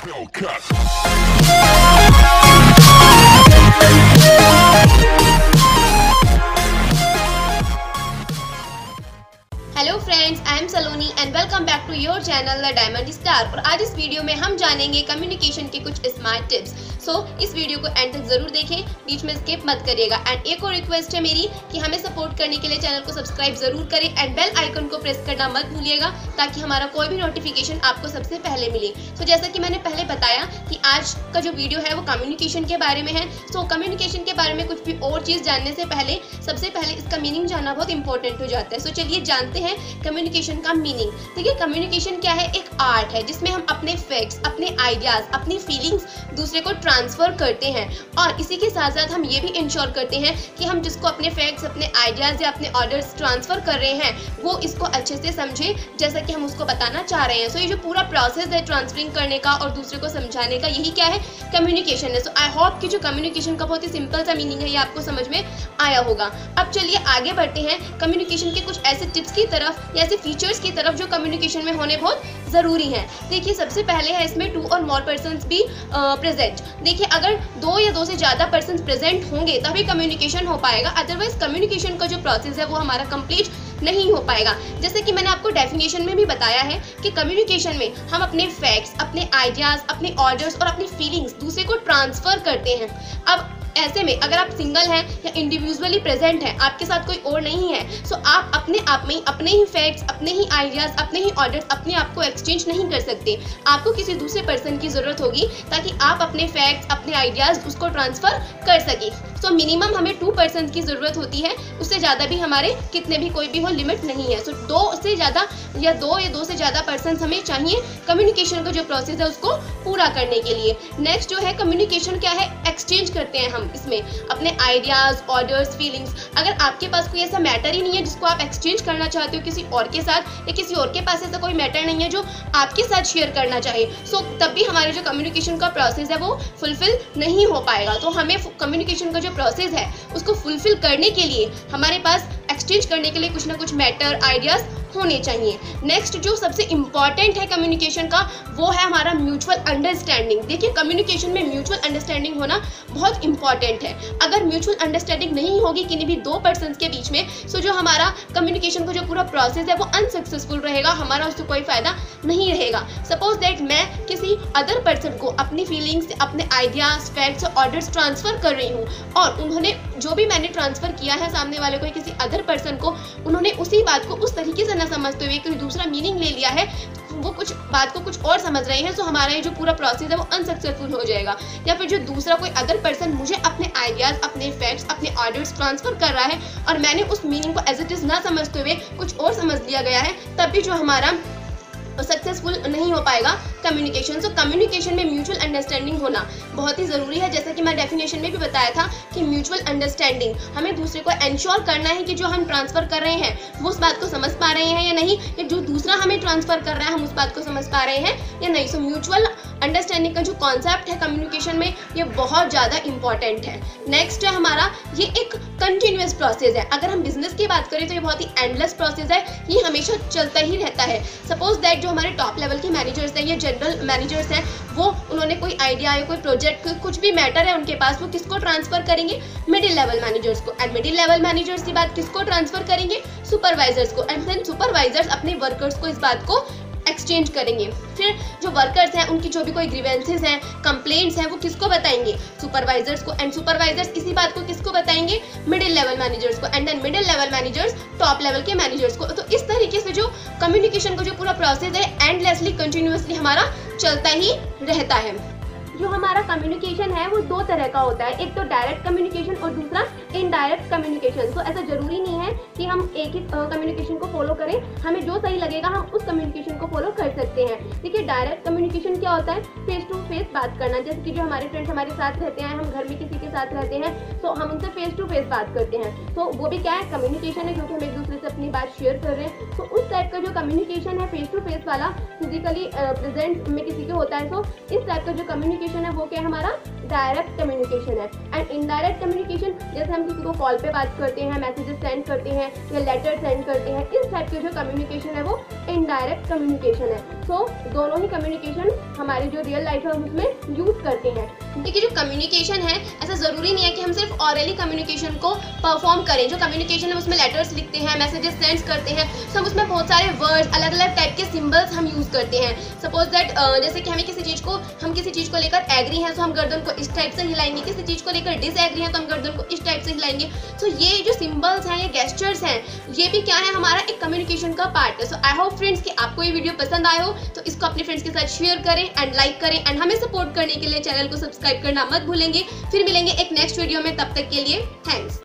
Hellcat. Hello friends, I am Saloni and welcome back to your channel the diamond star. और आज इस video में हम जानेंगे कम्युनिकेशन के कुछ स्मार्ट टिप्स। सो इस वीडियो को एंड तक जरूर देखें, बीच में स्किप मत करिएगा। एंड एक और रिक्वेस्ट है मेरी कि हमें सपोर्ट करने के लिए चैनल को सब्सक्राइब जरूर करें एंड बेल आइकन को प्रेस करना मत भूलिएगा, ताकि हमारा कोई भी नोटिफिकेशन आपको सबसे पहले मिले। सो जैसा कि मैंने पहले बताया कि आज का जो वीडियो है वो कम्युनिकेशन के बारे में है। सो कम्युनिकेशन के बारे में कुछ भी और चीज़ जानने से पहले सबसे पहले इसका मीनिंग जानना बहुत इंपॉर्टेंट हो जाता है। सो चलिए जानते हैं कम्युनिकेशन का मीनिंग। देखिए, कम्युनिकेशन क्या है? एक आर्ट है जिसमें हम अपने फैक्ट्स, अपने आइडियाज, अपनी फीलिंग्स दूसरे को ट्रांसफर करते हैं। और इसी के साथ साथ हम ये भी इंश्योर करते हैं कि हम जिसको अपने फैक्ट्स, अपने आइडियाज या अपने ऑर्डर्स ट्रांसफर कर रहे हैं वो इसको अच्छे से समझे जैसा कि हम उसको बताना चाह रहे हैं। सो ये जो पूरा प्रोसेस है ट्रांसफरिंग करने का और दूसरे को समझाने का, यही क्या है? कम्युनिकेशन है। सो आई होप कि जो कम्युनिकेशन का बहुत ही सिंपल सा मीनिंग है ये आपको समझ में आया होगा। अब चलिए आगे बढ़ते हैं कम्युनिकेशन के कुछ ऐसे टिप्स की तरफ, ऐसे फीचर्स की तरफ जो कम्युनिकेशन में होने बहुत ज़रूरी हैं। देखिए, सबसे पहले है इसमें 2 और मोर पर्सन्स भी प्रेजेंट। देखिए, अगर 2 या 2 से ज़्यादा पर्सन्स प्रेजेंट होंगे तभी कम्युनिकेशन हो पाएगा, अदरवाइज कम्युनिकेशन का जो प्रोसेस है वो हमारा कंप्लीट नहीं हो पाएगा। जैसे कि मैंने आपको डेफिनेशन में भी बताया है कि कम्युनिकेशन में हम अपने फैक्ट्स, अपने आइडियाज़, अपने ऑर्डर्स और अपनी फीलिंग्स दूसरे को ट्रांसफ़र करते हैं। अब ऐसे में अगर आप सिंगल हैं या इंडिविजुअली प्रेजेंट हैं, आपके साथ कोई और नहीं है, सो आप अपने आप में अपने ही फैक्ट्स, अपने ही आइडियाज़, अपने ही ऑर्डर्स अपने आप को एक्सचेंज नहीं कर सकते। आपको किसी दूसरे पर्सन की ज़रूरत होगी ताकि आप अपने फैक्ट्स, अपने आइडियाज़ उसको ट्रांसफ़र कर सकें। सो मिनिमम हमें 2 पर्सन की ज़रूरत होती है, उससे ज़्यादा भी हमारे कितने भी कोई भी हो लिमिट नहीं है। सो 2 से ज़्यादा या 2 से ज़्यादा पर्सन हमें चाहिए कम्युनिकेशन का जो प्रोसेस है उसको पूरा करने के लिए। नेक्स्ट जो है कम्युनिकेशन क्या है? एक्सचेंज करते हैं हम इसमें अपने आइडियाज़, ऑर्डर्स, फीलिंग्स। अगर आपके पास कोई ऐसा मैटर ही नहीं है जिसको आप एक्सचेंज करना चाहते हो किसी और के साथ, या किसी और के पास ऐसा कोई मैटर नहीं है जो आपके साथ शेयर करना चाहे, सो तब भी हमारे जो कम्युनिकेशन का प्रोसेस है वो फुलफिल नहीं हो पाएगा। तो हमें कम्युनिकेशन का जो प्रोसेस है उसको फुलफिल करने के लिए हमारे पास एक्सचेंज करने के लिए कुछ ना कुछ मैटर, आइडियाज़ होने चाहिए। नेक्स्ट जो सबसे इम्पॉर्टेंट है कम्युनिकेशन का वो है हमारा म्यूचुअल अंडरस्टैंडिंग। देखिए, कम्युनिकेशन में म्यूचुअल अंडरस्टैंडिंग होना बहुत इंपॉर्टेंट है। अगर म्यूचुअल अंडरस्टैंडिंग नहीं होगी किन्हीं भी 2 पर्सन्स के बीच में, सो जो हमारा कम्युनिकेशन का जो पूरा प्रोसेस है वो अनसक्सेसफुल रहेगा, हमारा उससे कोई फ़ायदा नहीं रहेगा। सपोज दैट मैं किसी अदर पर्सन को अपनी फीलिंग्स, अपने आइडियाज़, फैक्ट्स और ऑर्डर्स ट्रांसफ़र कर रही हूँ और उन्होंने जो भी मैंने ट्रांसफ़र किया है सामने वाले को, किसी अदर पर्सन को, उन्होंने उसी बात को उस तरीके से न समझते हुए कोई दूसरा मीनिंग ले लिया है, वो कुछ बात को कुछ और समझ रहे हैं, तो हमारा ये जो पूरा प्रोसेस है वो अनसक्सेसफुल हो जाएगा। या फिर जो दूसरा कोई अदर पर्सन मुझे अपने आइडियाज़, अपने फैक्ट्स, अपने ऑर्डर्स ट्रांसफ़र कर रहा है और मैंने उस मीनिंग को एज इट इज़ ना समझते हुए कुछ और समझ लिया गया है, तब भी जो हमारा सक्सेसफुल नहीं हो पाएगा कम्युनिकेशन। सो कम्युनिकेशन में म्यूचुअल अंडरस्टैंडिंग होना बहुत ही ज़रूरी है। जैसा कि मैं डेफिनेशन में भी बताया था कि म्यूचुअल अंडरस्टैंडिंग, हमें दूसरे को एंश्योर करना है कि जो हम ट्रांसफ़र कर रहे हैं वो उस बात को समझ पा रहे हैं या नहीं, या जो दूसरा हमें ट्रांसफ़र कर रहा है हम उस बात को समझ पा रहे हैं या नहीं। सो म्यूचुअल अंडरस्टैंडिंग का जो कॉन्सेप्ट है कम्युनिकेशन में ये बहुत ज़्यादा इंपॉर्टेंट है। नेक्स्ट है हमारा ये एक कंटिन्यूअस प्रोसेस है। अगर हम बिजनेस की बात करें तो ये बहुत ही एंडलेस प्रोसेस है, ये हमेशा चलता ही रहता है। सपोज दैट जो हमारे टॉप लेवल के मैनेजर्स हैं या जनरल मैनेजर्स हैं, वो उन्होंने कोई आइडिया या कोई प्रोजेक्ट, कुछ भी मैटर है उनके पास, वो किसको ट्रांसफ़र करेंगे? मिडिल लेवल मैनेजर्स को। एंड मिडिल लेवल मैनेजर्स की बात किसको ट्रांसफ़र करेंगे? सुपरवाइजर्स को। एंड देन सुपरवाइजर्स अपने वर्कर्स को इस बात को एक्सचेंज करेंगे। फिर जो वर्कर्स हैं उनकी जो भी कोई ग्रीवेंसेस हैं, कंप्लेंट्स हैं, वो किसको बताएंगे? सुपरवाइजर्स को। एंड सुपरवाइजर्स इसी बात को किसको बताएंगे? मिडिल लेवल मैनेजर्स को। And then middle level managers top level के मैनेजर्स को। तो इस तरीके से जो कम्युनिकेशन का जो पूरा प्रोसेस है एंडलेसली, कंटिन्यूअसली हमारा चलता ही रहता है। जो हमारा कम्युनिकेशन है वो 2 तरह का होता है, एक तो डायरेक्ट कम्युनिकेशन और दूसरा इनडायरेक्ट कम्युनिकेशन। तो ऐसा जरूरी नहीं है कि हम एक ही कम्युनिकेशन को फॉलो करें, हमें जो सही लगेगा हम उस कम्युनिकेशन को फॉलो कर सकते हैं। देखिए, डायरेक्ट कम्युनिकेशन क्या होता है? फेस टू फेस बात करना। जैसे कि जो हमारे फ्रेंड्स हमारे साथ रहते हैं, हम घर में किसी के साथ रहते हैं, तो हम उनसे फेस टू फेस बात करते हैं, तो वो भी क्या है? कम्युनिकेशन है, क्योंकि हम एक दूसरे से अपनी बात शेयर कर रहे हैं। तो उस टाइप का जो कम्युनिकेशन है फेस टू फेस वाला, फिजिकली प्रेजेंट में किसी के होता है, तो इस टाइप का जो कम्युनिकेशन कम्युनिकेशन है वो क्या है, हमारा डायरेक्ट कम्युनिकेशन है। एंड इनडायरेक्ट कम्युनिकेशन, जैसे हम किसी को कॉल पे बात करते हैं, मैसेजेस सेंड करते हैं या लेटर सेंड करते हैं, इस टाइप की जो कम्युनिकेशन है वो इनडायरेक्ट कम्युनिकेशन है। सो दोनों ही कम्युनिकेशन हमारी जो रियल लाइफ है उसमें यूज करते हैं। देखिए जो कम्युनिकेशन है, ऐसा ज़रूरी नहीं है कि हम सिर्फ ऑरली कम्युनिकेशन को परफॉर्म करें। जो कम्युनिकेशन है उसमें लेटर्स लिखते हैं, मैसेजेस सेंड करते हैं, तो हम उसमें बहुत सारे वर्ड्स, अलग अलग टाइप के सिंबल्स हम यूज़ करते हैं। सपोज दैट जैसे कि हम किसी चीज़ को लेकर एग्री हैं तो हम गर्दन को इस टाइप से हिलाएंगे, किसी चीज़ को लेकर डिसएग्री हैं तो हम गर्दन को इस टाइप से हिलाएंगे। तो ये जो सिंबल्स हैं, ये गेस्चर्स हैं, ये भी क्या है, हमारा एक कम्युनिकेशन का पार्ट है। सो आई होप फ्रेंड्स कि आपको ये वीडियो पसंद आया हो, तो इसको अपने फ्रेंड्स के साथ शेयर करें एंड लाइक करें एंड हमें सपोर्ट करने के लिए चैनल को सब्सक्राइब करना मत भूलेंगे। फिर मिलेंगे एक नेक्स्ट वीडियो में, तब तक के लिए थैंक्स।